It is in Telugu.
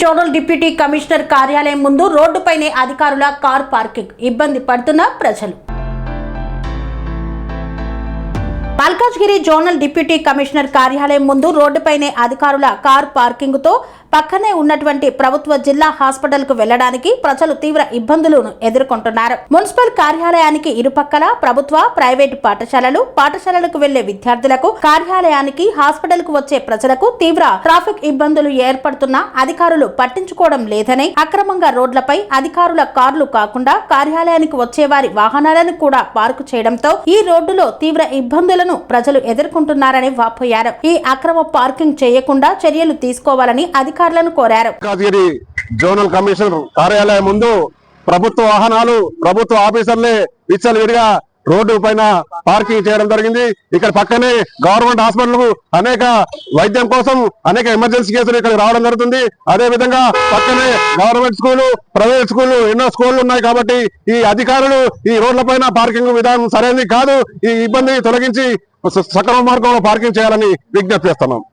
జోనల్ డిప్యూటీ కమిషనర్ కార్యాలయం ముందు రోడ్డుపైనే అధికారుల కార్ పార్కింగ్ ఇబ్బంది పడుతున్న ప్రజలు. మల్కాజ్గిరి జోనల్ డిప్యూటీ కమిషనర్ కార్యాలయం ముందు రోడ్డుపైనే అధికారుల కార్ పార్కింగ్ తో పక్కనే ఉన్నటువంటి ప్రభుత్వ జిల్లా హాస్పిటల్ కు వెళ్లడానికి ప్రజలు తీవ్ర ఇబ్బందులను ఎదుర్కొంటున్నారు. మున్సిపల్ కార్యాలయానికి ఇరుపక్కల ప్రభుత్వ ప్రైవేటు పాఠశాలలకు వెళ్లే విద్యార్థులకు, కార్యాలయానికి హాస్పిటల్ కు వచ్చే ప్రజలకు తీవ్ర ట్రాఫిక్ ఇబ్బందులు ఏర్పడుతున్నా అధికారులు పట్టించుకోవడం లేదని, అక్రమంగా రోడ్లపై అధికారుల కార్లు కాకుండా కార్యాలయానికి వచ్చే వారి వాహనాలను కూడా పార్కు చేయడంతో ఈ రోడ్డులో తీవ్ర ఇబ్బందులను ప్రజలు ఎదుర్కొంటున్నారని వాపోయారు. ఈ అక్రమ పార్కింగ్ చేయకుండా చర్యలు తీసుకోవాలని అధికారులను కోరారు. జోనల్ కమిషనర్ కార్యాలయం ముందు ప్రభుత్వ వాహనాలు, ప్రభుత్వ ఆఫీసర్లే విచ్చలవిడిగా రోడ్డు పైన పార్కింగ్ చేయడం జరిగింది. ఇక్కడ పక్కనే గవర్నమెంట్ హాస్పిటల్ అనేక వైద్యం కోసం అనేక ఎమర్జెన్సీ కేసులు ఇక్కడ రావడం జరుగుతుంది. అదే విధంగా పక్కనే గవర్నమెంట్ స్కూలు, ప్రైవేట్ స్కూలు, ఎన్నో స్కూళ్లు ఉన్నాయి. కాబట్టి ఈ అధికారులు ఈ రోడ్ల పైన పార్కింగ్ విధానం సరైనది కాదు. ఈ ఇబ్బందిని తొలగించి సక్రమ మార్గంలో పార్కింగ్ చేయాలని విజ్ఞప్తి చేస్తున్నాం.